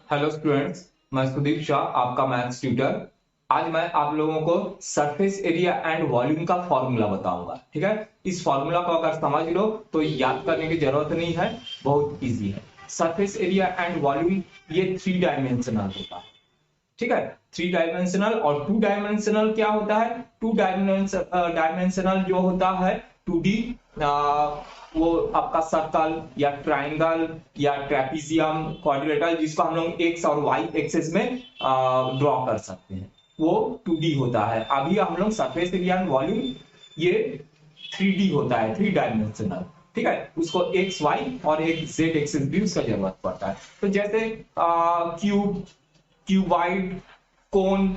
Hello students, मैं सुदीप शाह, आपका maths tutor. आज मैं आप लोगों को सरफेस एरिया एंड वॉल्यूम का फॉर्मूला बताऊंगा। ठीक है, इस फॉर्मूला को अगर समझ लो तो याद करने की जरूरत नहीं है, बहुत इजी है। सरफेस एरिया एंड वॉल्यूम ये 3 डायमेंशनल होता है। ठीक है, 3 डायमेंशनल और 2 डायमेंशनल क्या होता है? 2 डायमेंशनल जो होता है 2D, वो आपका सर्कल या ट्राइंगल या ट्रेपीजियम, क्वाड्रिलेटरल, जिसको हम लोग एक्स और वाई एक्सिस में ड्रॉ कर सकते हैं, वो 2D होता है। अभी हम लोग सरफेस एरिया एंड वॉल्यूम ये 3D होता है, 3 डायमेंशनल। ठीक है, उसको एक्स वाई और एक जेड एक्सिस भी उसका जरूरत पड़ता है। तो जैसे क्यूब, क्यूबाइड, कोन,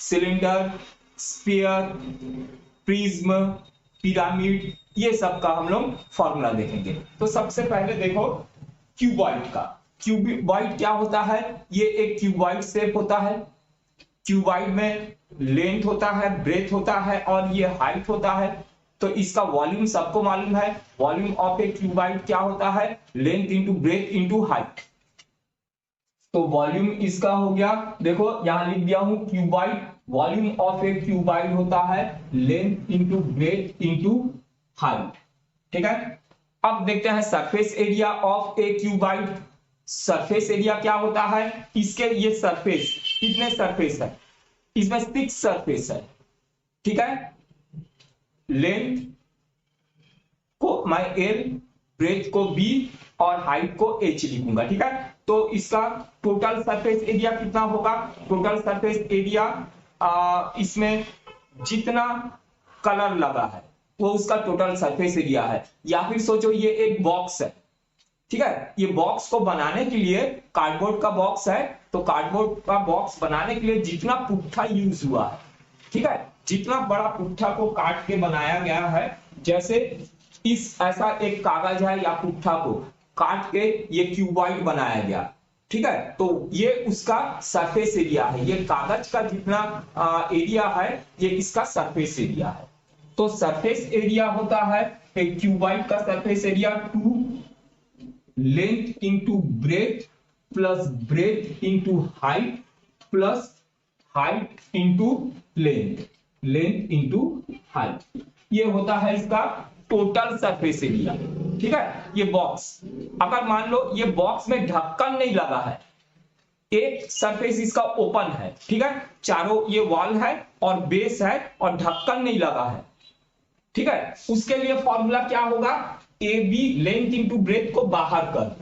सिलेंडर, स्फीयर, प्रिज्म, पिरामिड, ये सब का हम लोग फॉर्मूला देखेंगे। तो सबसे पहले देखो क्यूबॉइड का। क्यूबॉइड क्या होता है? ये एक क्यूबॉइड शेप होता है। क्यूबॉइड में लेंथ होता है, ब्रेथ होता है और ये हाइट होता है। तो इसका वॉल्यूम सबको मालूम है। वॉल्यूम ऑफ ए क्यूबॉइड क्या होता है? Length into breath into height. तो वॉल्यूम इसका हो गया, देखो यहां लिख दिया हूं cuboid. Volume of A cuboid होता है length into breath into height. ठीक है, अब देखते हैं surface area of A cuboid. Surface area क्या होता है? इसके ये सरफेस, कितने सरफेस है? इसमें 6 सरफेस है। ठीक है, लेंथ को मैं एल, ब्रेथ को बी और हाइट को एच लिखूंगा। ठीक है, तो इसका टोटल सरफेस एरिया कितना होगा? टोटल सरफेस एरिया इसमें जितना कलर लगा है वो उसका टोटल सरफेस एरिया है। या फिर सोचो ये एक बॉक्स है। ठीक है, ये बॉक्स को बनाने के लिए कार्डबोर्ड का बॉक्स है, तो कार्डबोर्ड का बॉक्स बनाने के लिए जितना पुट्ठा यूज हुआ है, ठीक है, जितना बड़ा पुट्ठा को काट के बनाया गया है, जैसे इस ऐसा एक कागज है या पुट्ठा को काट के ये क्यूबॉइड बनाया गया। ठीक है, तो ये उसका सरफेस एरिया है। ये कागज का जितना एरिया है ये इसका सरफेस एरिया है। तो सरफेस एरिया होता है एक क्यूबॉइड का surface area 2 length into breath plus breadth into height plus height into length, length into height. ये होता है इसका टोटल सरफेस एरिया। ठीक है, ये बॉक्स, अगर मान लो ये बॉक्स में ढक्कन नहीं लगा है, एक सरफेस इसका ओपन है, ठीक है, चारों ये वॉल है और बेस है और ढक्कन नहीं लगा है। ठीक है, उसके लिए फॉर्मूला क्या होगा? A B length into breadth को बाहर कर,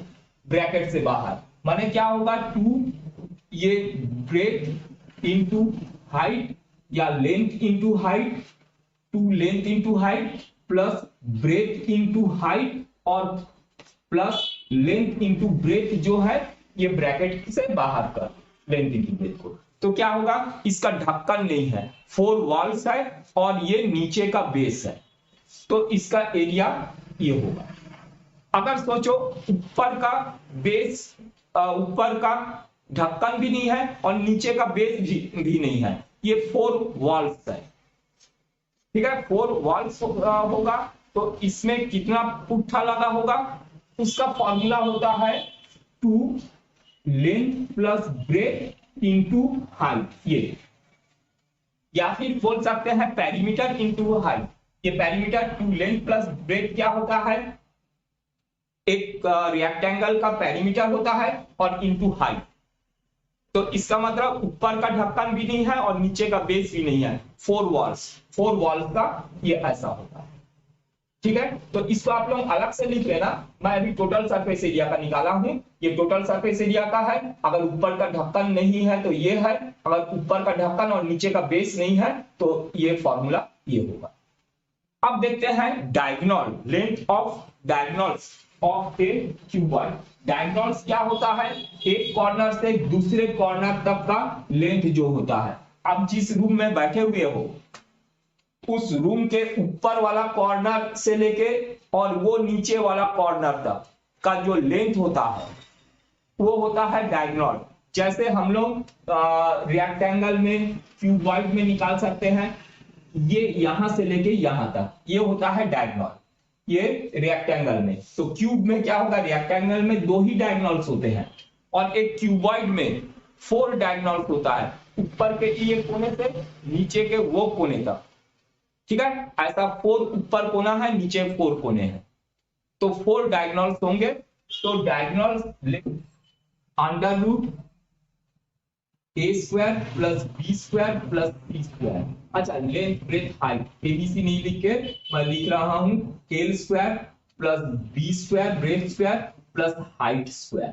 ब्रैकेट से बाहर, माने क्या होगा? 2 ये ब्रेथ इंटू हाइट या length into height, 2 length into height plus breadth into height और प्लस लेंथ इंटू ब्रेथ जो है ये ब्रैकेट से बाहर कर, लेंथ इंटू ब्रेथ को। तो क्या होगा? इसका ढक्कन नहीं है, 4 वॉल्स है और ये नीचे का बेस है, तो इसका एरिया ये होगा। अगर सोचो ऊपर का बेस, ऊपर का ढक्कन भी नहीं है और नीचे का बेस भी नहीं है, ये 4 वॉल्स है। ठीक है, 4 वॉल्स होगा, तो इसमें कितना पुट्ठा लगा होगा? उसका फॉर्मूला होता है 2 length plus breadth into height. ये या फिर बोल सकते हैं पेरीमीटर इंटू हाइट। ये पेरीमीटर 2 लेंथ प्लस ब्रेथ क्या होता है? एक रेक्टेंगल का पेरीमीटर होता है और इंटू हाइट। तो इसका मतलब ऊपर का ढक्कन भी नहीं है और नीचे का बेस भी नहीं है, 4 वॉल्स का ये ऐसा होता है। ठीक है, तो इसको आप लोग अलग से लिख लेना। मैं अभी टोटल सरफेस एरिया का निकाला हूं, ये टोटल सरफेस एरिया का है। अगर ऊपर का ढक्कन नहीं है तो ये है, अगर ऊपर का ढक्कन और नीचे का बेस नहीं है तो ये फॉर्मूला ये होगा। अब देखते हैं diagonal, length of diagonals of a cuboid. Diagonals क्या होता है? एक कॉर्नर से दूसरे कॉर्नर तक का लेंथ जो होता है। अब जिस रूम में बैठे हुए हो उस रूम के ऊपर वाला कॉर्नर से लेके और वो नीचे वाला कॉर्नर तक का जो लेंथ होता है वो होता है डायगोनल। जैसे हम लोग रेक्टेंगल में, क्यूबॉइड में निकाल सकते हैं, ये यहां से लेके यहां तक ये होता है डायगोनल, ये रेक्टेंगल में। तो क्यूब में क्या होगा? रेक्टेंगल में 2 ही डायगोनल्स होते हैं, और एक क्यूबॉइड में 4 डायगोनल्स होता है, ऊपर के ये कोने से नीचे के वो कोने तक, ठीक है। ऐसा 4 ऊपर कोना है, नीचे 4 कोने हैं, तो 4 डायगोनल्स होंगे। तो diagonals under root a square plus b square plus c square. अच्छा, लेंथ ब्रेथ हाइट एबीसी नहीं लिख के मैं लिख रहा हूं L square plus b square breadth square plus height square,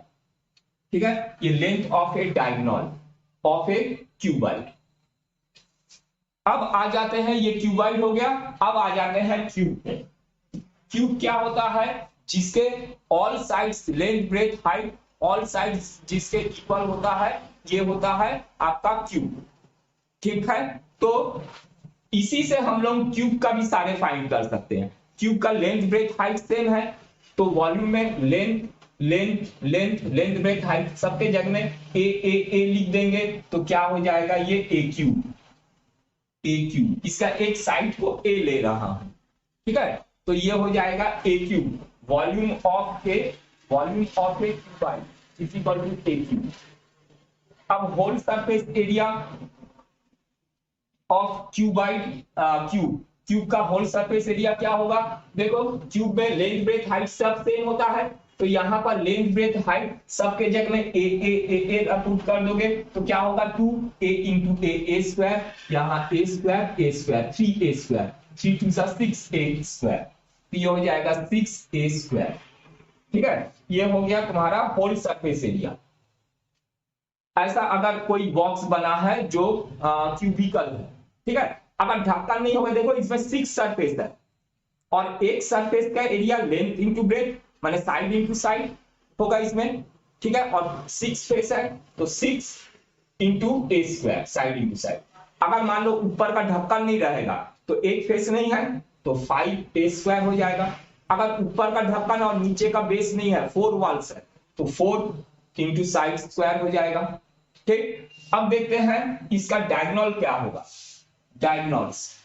ठीक है। ये length of a diagonal of a cuboid. अब आ जाते हैं, ये क्यूबॉइड हो गया, अब आ जाते हैं क्यूब। क्यूब क्या होता है? जिसके all sides length breadth height all sides जिसके इक्वल होता है, ये होता है आपका क्यूब, ठीक है। तो इसी से हम लोग क्यूब का भी सारे फाइंड कर सकते हैं। क्यूब का लेंथ ब्रेथ हाइट सेम है, तो वॉल्यूम में length length length length breadth height सबके जगह में ए लिख देंगे, तो क्या हो जाएगा? ये ए क्यूब। इसका एक साइड को ए ले रहा हूं, ठीक है, तो ये हो जाएगा a cube. Volume of a cuboid is equal to a cube. अब whole surface area of cuboid, cube का होल सरफेस एरिया क्या होगा? देखो, क्यूब में लेंथ ब्रेथ हाइट सब सेम होता है, तो यहां पर लेंथ ब्रेथ हाइट सबके जगह में ए पुट कर दोगे, तो क्या होगा? 2a इंटू ए स्क्वायर, यहाँ ए square 3a square, 3 2 6a square, तो ये हो जाएगा 6a स्क्वायर, ठीक है। ये हो गया तुम्हारा होल सरफेस एरिया। ऐसा अगर कोई बॉक्स बना है जो क्यूबिकल है, ठीक है, अगर ढक्कन नहीं होगा, देखो इसमें 6 सरफेस है और एक सरफेस का एरिया लेंथ इंटू ब्रेथ माने साइड इंटू साइड होगा इसमें, ठीक है, और 6 फेस है, तो 6 इंटू ए स्क्वायर साइड इंटू साइड। अगर मान लो ऊपर का ढक्कन नहीं रहेगा, तो एक फेस नहीं है, तो 5a स्क्वायर हो जाएगा। अगर ऊपर का ढक्कन और नीचे का बेस नहीं है, 4 वॉल्स है, तो 4 इंटू साइड स्क्वायर हो जाएगा, ठीक। अब देखते हैं इसका डायगोनल क्या होगा। Diagonals,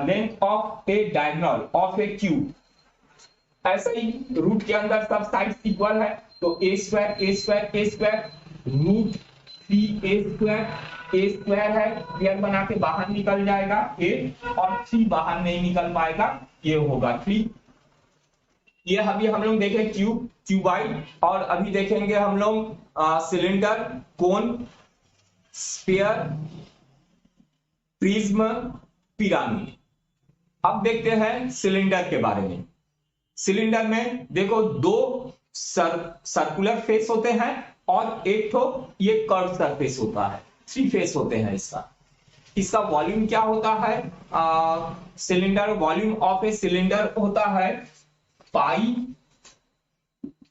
length of a diagonal of A cube, ऐसे ही रूट के अंदर सब साइड्स इक्वल है, तो ए स्क्वायर रूट 3a स्क्वायर है, क्लियर बना के बाहर निकल जाएगा a, और 3 बाहर नहीं निकल पाएगा, ये होगा 3। ये अभी हम लोग देखे क्यूबॉइड, और अभी देखेंगे हम लोग सिलेंडर, कोन, स्फीयर, प्रिज्म, पिरामिड। अब देखते हैं सिलेंडर के बारे में। सिलेंडर में देखो 2 सर्कुलर फेस होते हैं और एक तो ये कर्व सरफेस होता है, 3 फेस होते हैं इसका वॉल्यूम क्या होता है? Cylinder volume of a cylinder होता है पाई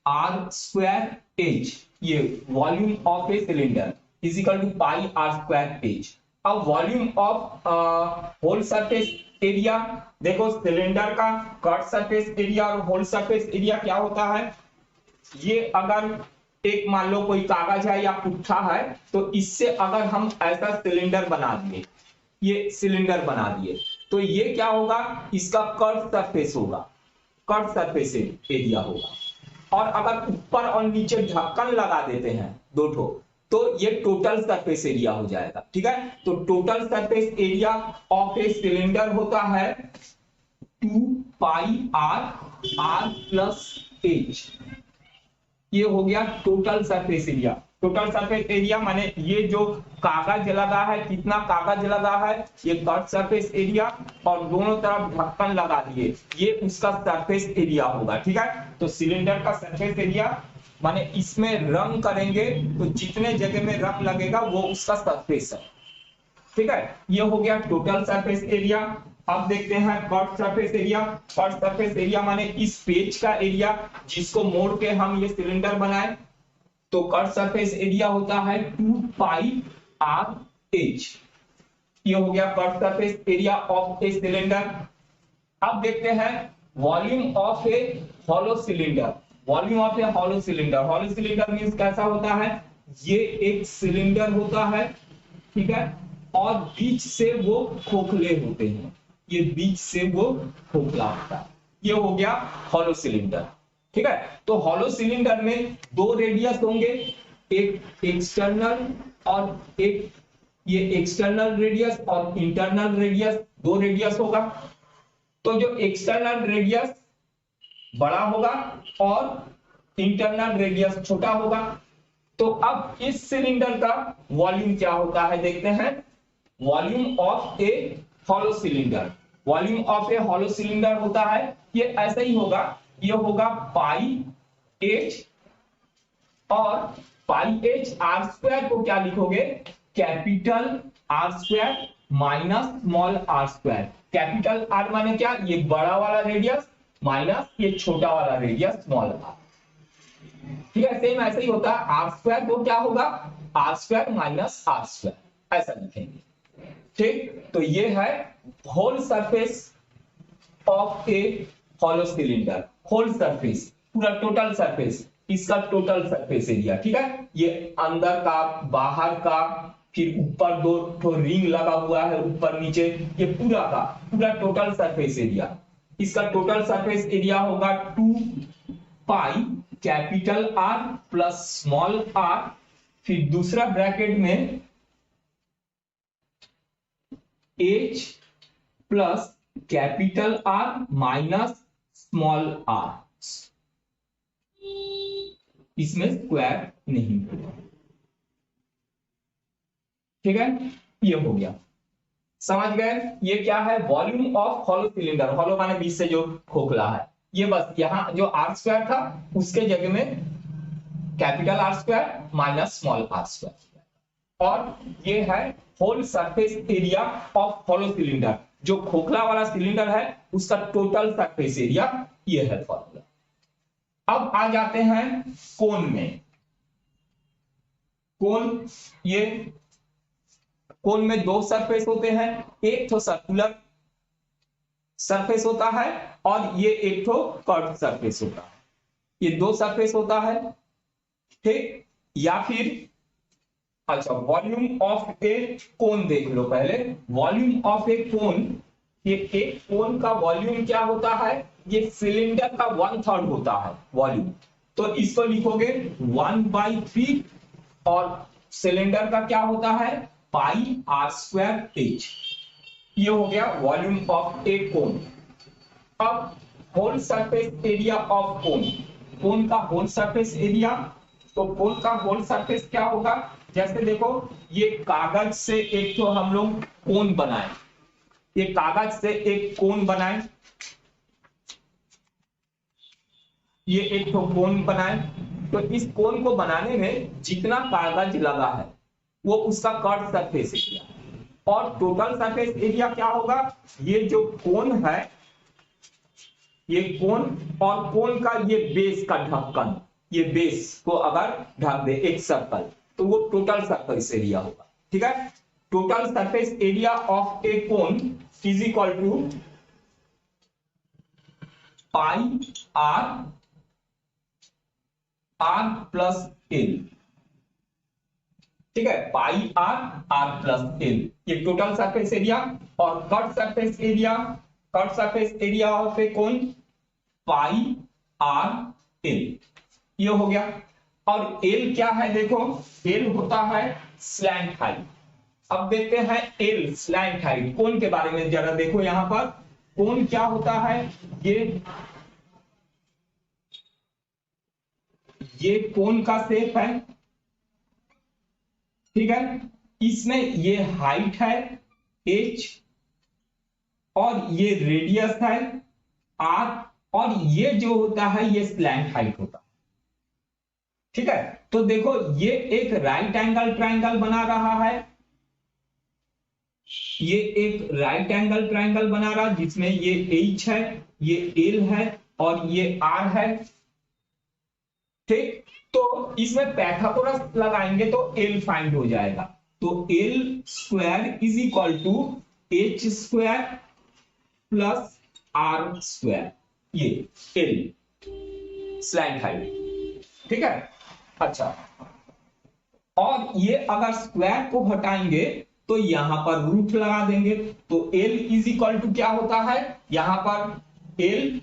आर स्क्वायर एच। ये volume of a cylinder is equal to pi are square h. अब volume of whole surface area, देखो सिलेंडर का कट सरफेस एरिया और होल सरफेस एरिया क्या होता है? ये अगर एक मान लो कोई कागज है या पुट्ठा है, तो इससे अगर हम ऐसा सिलेंडर बना दिए, ये सिलेंडर बना दिए, तो ये क्या होगा? इसका कर्व सरफेस होगा, कर्व सरफेस एरिया होगा। और अगर ऊपर और नीचे ढक्कन लगा देते हैं 2 ठो, तो ये टोटल सरफेस एरिया हो जाएगा, ठीक है। तो total surface area of a cylinder होता है 2 पाई आर प्लस एच। ये हो गया total surface area. Total surface area माने ये जो कागज लगा है, कितना कागज लगा है, ये कट सरफेस एरिया, और दोनों तरफ ढक्कन लगा दिए, ये उसका सरफेस एरिया होगा, ठीक है। तो सिलेंडर का सरफेस एरिया माने इसमें रंग करेंगे तो जितने जगह में रंग लगेगा वो उसका सरफेस है, ठीक है। ये हो गया टोटल सरफेस एरिया। अब देखते हैं cut surface area. Curved surface area माने इस पेज का एरिया जिसको मोड़ के हम ये सिलेंडर बनाए, तो कट सरफेस एरिया होता है 2 पाई आर एच। ये हो गया cut surface area of a cylinder. अब देखते हैं volume of a hollow cylinder. Volume of a hollow cylinder, hollow cylinder means कैसा होता है? ये एक सिलेंडर होता है, ठीक है, और बीच से वो खोखले होते हैं, ये बीच से वो खोखला होता है, ये हो गया हॉलो सिलेंडर। ठीक है। तो हॉलो सिलेंडर में दो रेडियस होंगे, एक एक्सटर्नल और एक ये एक्सटर्नल रेडियस और इंटरनल रेडियस, दो रेडियस होगा। तो जो एक्सटर्नल रेडियस बड़ा होगा और इंटरनल रेडियस छोटा होगा। तो अब इस सिलेंडर का वॉल्यूम क्या होता है देखते हैं। Volume of a hollow cylinder, volume of a hollow cylinder होता है, ये ऐसा ही होगा, ये होगा पाई एच, और पाई एच आर स्क्वायर को क्या लिखोगे, capital R square minus small are square. Capital R माने क्या, ये बड़ा वाला रेडियस माइनस ये छोटा वाला रेडियस स्मॉल आर। ठीक है, सेम ऐसे ही होता है। आर स्क्वायर को क्या होगा, R square minus r square, ऐसा लिखेंगे। ठीक, तो ये है whole surface of a hollow cylinder, whole surface, पूरा टोटल सरफेस, इसका टोटल सरफेस एरिया। ठीक है, ये अंदर का, बाहर का, फिर ऊपर दो तो रिंग लगा हुआ है ऊपर नीचे, ये पूरा का पूरा टोटल सरफेस एरिया। इसका टोटल सरफेस एरिया होगा 2 pi capital R plus small r, फिर दूसरा ब्रैकेट में h plus capital R minus small r, इसमें स्क्वायर नहीं होगा। ठीक है, ये हो गया, समझ गए। ये क्या है, volume of hollow cylinder, hollow माने बीच से जो खोखला है, ये बस यहां जो आर स्क्वायर था उसके जगह में capital R square minus small are square, और ये है whole surface area of hollow cylinder. जो खोखला वाला सिलेंडर है उसका टोटल सरफेस एरिया, ये है फॉर्मूला। अब आ जाते हैं कोन में। कोन, ये कोन में दो सरफेस होते हैं, एक तो सर्कुलर सरफेस होता है और ये एक तो कर्व सरफेस होता है, ये दो सरफेस होता है। ठीक, या फिर अच्छा, वॉल्यूम ऑफ ए कोन देख लो पहले। वॉल्यूम ऑफ ए कोन, ये एक कोन का वॉल्यूम क्या होता है, ये सिलेंडर का 1/3 होता है वॉल्यूम। तो इसको लिखोगे 1/3, और सिलेंडर का क्या होता है, पाई आर स्क्वायर एच। ये हो गया वॉल्यूम ऑफ ए कोन। अब whole surface area of cone, cone का होल सरफेस एरिया, तो कोन का होल सरफेस क्या होगा, जैसे देखो ये कागज से एक तो हम लोग कोन बनाए, ये कागज से एक कोन बनाए, ये एक तो कोन बनाए, तो इस कोन को बनाने में जितना कागज लगा है वो उसका कर्व सरफेस एरिया, और टोटल सरफेस एरिया क्या होगा, ये जो कोन है, ये कोन और कोन का ये बेस का ढक्कन, ये बेस को अगर ढक दे एक सर्कल, तो वो टोटल सरफेस एरिया होगा। ठीक है, total surface area of a cone is equal to pi R plus L. ठीक है, पाई आर प्लस एल, ये टोटल सरफेस एरिया। और curved surface area, curved surface area of a cone pi R L, ये हो गया। और L क्या है, देखो एल होता है स्लैंट हाइट। अब देखते हैं एल स्लैंट हाइट, कोन के बारे में जरा देखो। यहां पर कोन क्या होता है, ये कोन का शेप है। ठीक है, इसमें ये हाइट है h, और ये रेडियस है r, और ये जो होता है ये स्लैंट हाइट होता है। ठीक है, तो देखो ये एक राइट एंगल ट्रायंगल बना रहा है, ये एक राइट एंगल ट्रायंगल बना रहा है जिसमें ये h है, ये l है और ये r है। ठीक, तो इसमें पैथागोरस लगाएंगे तो l फाइंड हो जाएगा। तो l square is equal to h square plus r square, ये l स्लैंट हाइट। ठीक है, अच्छा, और ये अगर स्क्वायर को हटाएंगे तो यहां पर रूट लगा देंगे, तो l इज इक्वल टू क्या होता है, यहां पर l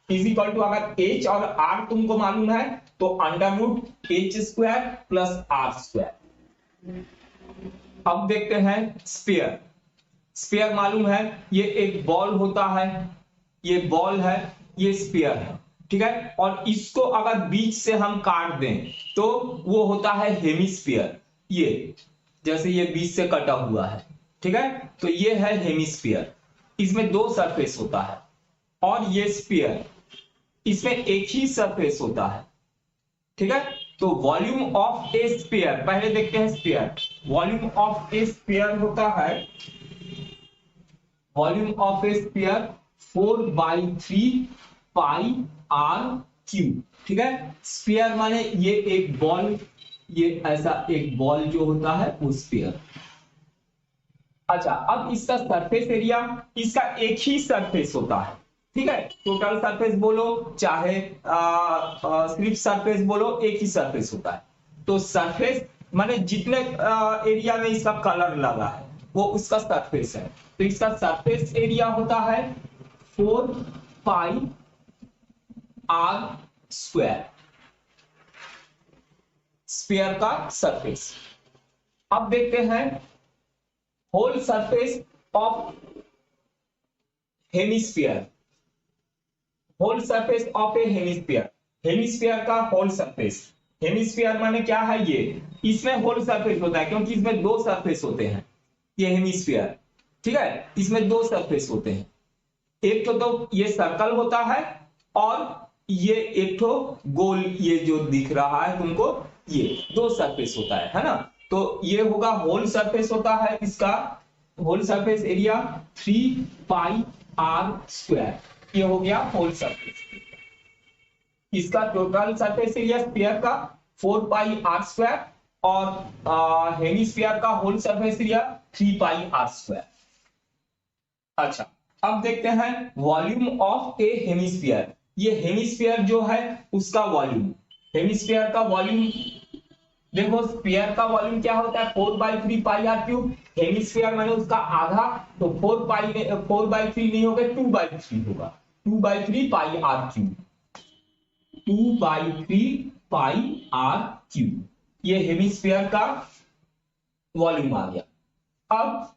इज इक्वल टू, अगर एच और आर तुमको मालूम है तो under root H square plus R square. अब देखते हैं स्फीयर। स्फीयर मालूम है, ये एक बॉल होता है, ये बॉल है, ये स्फीयर है, ठीक है। और इसको अगर बीच से हम काट दें तो वो होता है हेमिस्फीयर। ये जैसे ये बीच से कटा हुआ है, ठीक है, तो ये है हेमिस्फीयर। इसमें दो सरफेस होता है। और ये स्फीयर, इसमें एक ही सरफेस होता है, ठीक है। तो वॉल्यूम ऑफ ए स्फीयर, पहले देखते हैं sphere. Volume of a sphere होता है, volume of a sphere 4/3 pi are cube, ठीक है। स्फीयर माने ये एक बॉल, ये ऐसा एक बॉल जो होता है वो स्फीयर। अच्छा, अब इसका सरफेस एरिया, इसका एक ही सरफेस होता है, ठीक है। टोटल सरफेस बोलो चाहे सिर्फ सरफेस बोलो, एक ही सरफेस होता है। तो सरफेस माने जितने एरिया में इसका कलर लगा है वो उसका सरफेस है। तो इसका सरफेस एरिया होता है 4 पाई आर स्क्वायर, स्फीयर का सरफेस। अब देखते हैं whole surface of hemisphere. Whole surface of a hemisphere, hemisphere का होल सरफेस। हेमिस्फीयर माने क्या है, ये इसमें होल सरफेस होता है क्योंकि इसमें दो सरफेस होते हैं। ये हेमिस्फीयर, ठीक है, इसमें दो सरफेस होते हैं। एक तो ये सर्कल होता है और ये एक तो गोल, ये जो दिख रहा है तुमको, ये दो सरफेस होता है ना। तो ये होगा होल सरफेस होता है, इसका whole surface area 3 pi are square, ये हो गया होल सरफेस। इसका टोटल सरफेस एरिया स्फीयर का 4 पाई आर स्क्वायर और हेमिस्फीयर का whole surface area 3 pi are square. अच्छा, अब देखते हैं वॉल्यूम ऑफ ए हेमिस्फीयर। ये हेमिस्फीयर जो है उसका वॉल्यूम, हेमिस्फीयर का वॉल्यूम देखो, स्फीयर का वॉल्यूम क्या होता है 4/3 पाई आर क्यूब। हेमिस्फीयर माने उसका आधा, तो 4/3 नहीं होगा, 2/3 होगा, 2/3 pi are cube, 2/3 pi are cube. ये हेमिस्फीयर का वॉल्यूम आ गया। अब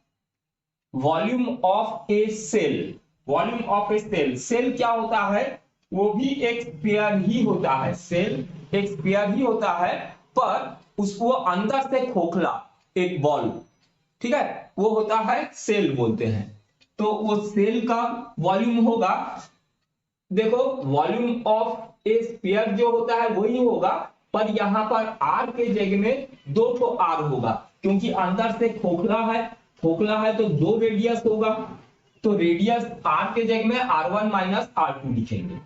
volume of a cell, volume of a cell, cell क्या होता है, वो भी एक स्फीयर ही होता है। सेल एक स्फीयर ही होता है, पर उसको अंदर से खोखला एक बॉल, ठीक है, वो होता है सेल बोलते हैं। तो वो सेल का वॉल्यूम होगा, देखो वॉल्यूम ऑफ ए स्फीयर जो होता है वही होगा, पर यहां पर आर के जगह में दो तो आर होगा क्योंकि अंदर से खोखला है, खोखला है तो दो रेडियस होगा, तो रेडियस आर के जगह में R1 माइनस R2 लिखेंगे,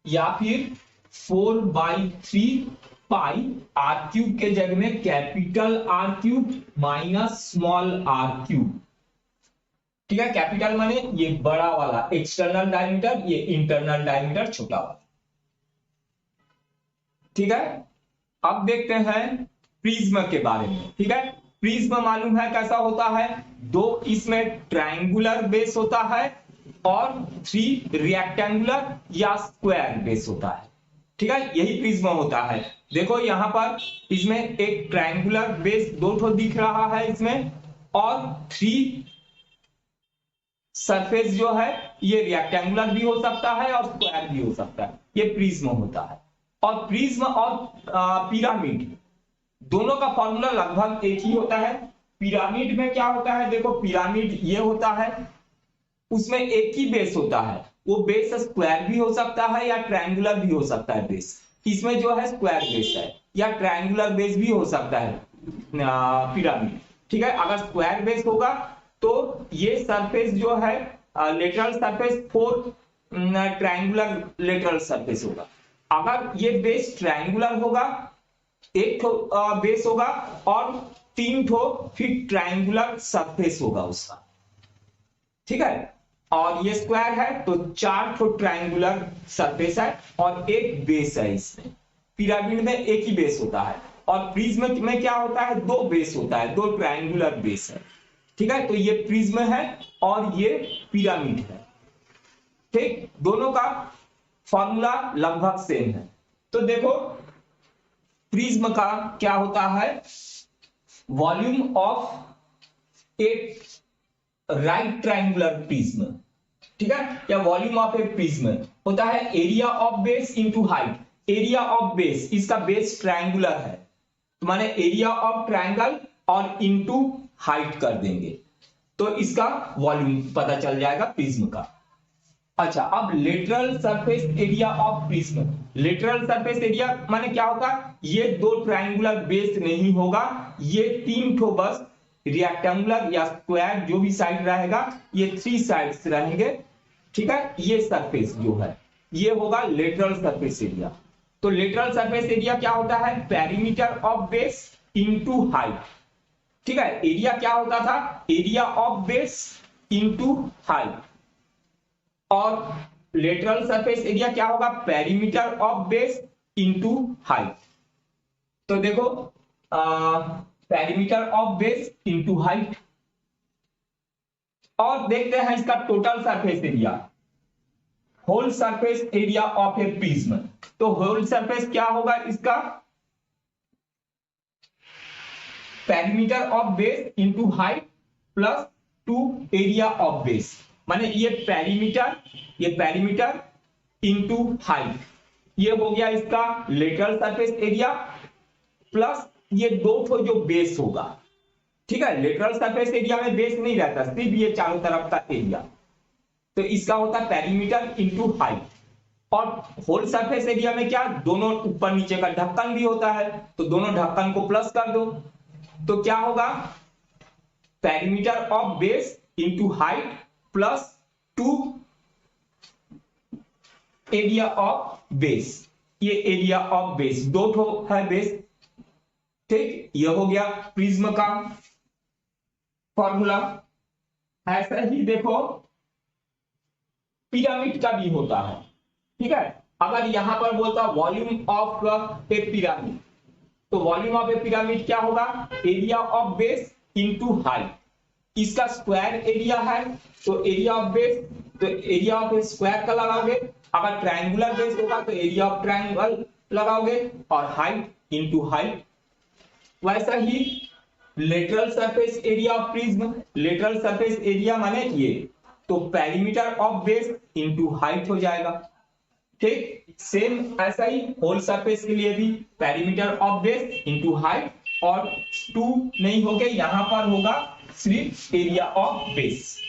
या फिर 4/3 पाई आर क्यूब के जगह में capital R cube minus small R cube, ठीक है। कैपिटल माने ये बड़ा वाला एक्सटर्नल डायमीटर, ये इंटरनल डायमीटर छोटा वाला, ठीक है। अब देखते हैं प्रिज्म के बारे में, ठीक है। प्रिज्म मालूम है कैसा होता है, दो इसमें ट्रायंगुलर बेस होता है और 3 रेक्टेंगुलर या स्क्वायर बेस होता है, ठीक है, यही प्रिज्म होता है। देखो यहां पर इसमें एक ट्रायंगुलर बेस दो ठो दिख रहा है इसमें, और 3 सरफेस जो है ये रेक्टेंगुलर भी हो सकता है और स्क्वायर भी हो सकता है, ये प्रिज्म होता है। और प्रिज्म और पिरामिड दोनों का फॉर्मूला लगभग एक ही होता है। पिरामिड में क्या होता है, देखो पिरामिड ये होता है, उसमें एक ही बेस होता है, वो बेस स्क्वायर भी हो सकता है या ट्रायंगुलर भी हो सकता है बेस। इसमें जो है स्क्वायर बेस है या ट्रायंगुलर बेस भी हो सकता है पिरामिड, ठीक है। अगर स्क्वायर बेस होगा तो ये सरफेस जो है lateral surface 4 triangular lateral surface होगा। अगर ये बेस ट्रायंगुलर होगा, एक ठो बेस होगा और 3 ठो फिर ट्रायंगुलर सरफेस होगा उसका, ठीक है। और ये स्क्वायर है तो 4 ठो ट्रायंगुलर सरफेस है और एक बेस है। इसमें पिरामिड में एक ही बेस होता है और प्रिज्म में क्या होता है, दो बेस होता है, दो ट्रायंगुलर बेस है, ठीक है। तो ये प्रिज्म है और ये पिरामिड है, ठीक। दोनों का फॉर्मूला लगभग सेम है। तो देखो प्रिज्म का क्या होता है, volume of A right triangular prism, ठीक है, या वॉल्यूम ऑफ ए प्रिज्म होता है area of base into height. Area of base, इसका बेस ट्रायंगुलर है तो माने एरिया ऑफ ट्रायंगल और इंटू हाइट कर देंगे तो इसका वॉल्यूम पता चल जाएगा प्रिज्म का। अच्छा, अब lateral surface area of prism. Lateral surface area माने क्या होगा, ये दो ट्रायंगुलर बेस नहीं होगा, ये तीन ठो बस रेक्टेंगुलर या स्क्वायर जो भी साइड रहेगा, ये थ्री साइड्स रहेंगे, ठीक है। ये सरफेस जो है ये होगा लेटरल सरफेस एरिया। तो लेटरल सरफेस एरिया क्या होता है, perimeter of base into height, ठीक है। एरिया क्या होता था, area of base into height, और लेटरल सरफेस एरिया क्या होगा, perimeter of base into height. तो देखो perimeter of base into height, और देखते हैं इसका total surface area, whole surface area of a prism. तो होल सरफेस क्या होगा इसका, perimeter of base into height plus 2 area of base, माने ये पेरीमीटर इंटू हाइट, ये हो गया इसका लेटरल सरफेस एरिया, प्लस ये दो ठो जो बेस होगा, ठीक है। लेटरल सरफेस एरिया में बेस नहीं रहता, सिर्फ ये चारों तरफ का एरिया, तो इसका होता है पेरीमीटर इंटू हाइट। और होल सरफेस एरिया में क्या, दोनों ऊपर नीचे का ढक्कन भी होता है, तो दोनों ढक्कन को प्लस कर दो तो क्या होगा, perimeter of base into height plus 2 area of base. ये एरिया ऑफ बेस, दो ठो है बेस, ठीक। ये हो गया प्रिज्म का फॉर्मूला। ऐसा ही देखो पिरामिड का भी होता है, ठीक है। अगर यहां पर बोलता वॉल्यूम ऑफ ए पिरामिड, तो वॉल्यूम ऑफ ए पिरामिड क्या होगा, area of base into height. इसका स्क्वायर एरिया है तो एरिया ऑफ बेस, तो एरिया ऑफ स्क्वायर का लगाओगे, अगर ट्रायंगुलर बेस होगा तो एरिया ऑफ ट्रायंगल लगाओगे, और हाइट इंटू हाइट। वैसा ही lateral surface area of prism, lateral surface area माने ये, तो perimeter of base into height हो जाएगा, ठीक। सेम ऐसा ही होल सरफेस के लिए भी perimeter of base into height, और 2 नहीं होगे, यहां पर होगा सिर्फ एरिया ऑफ बेस।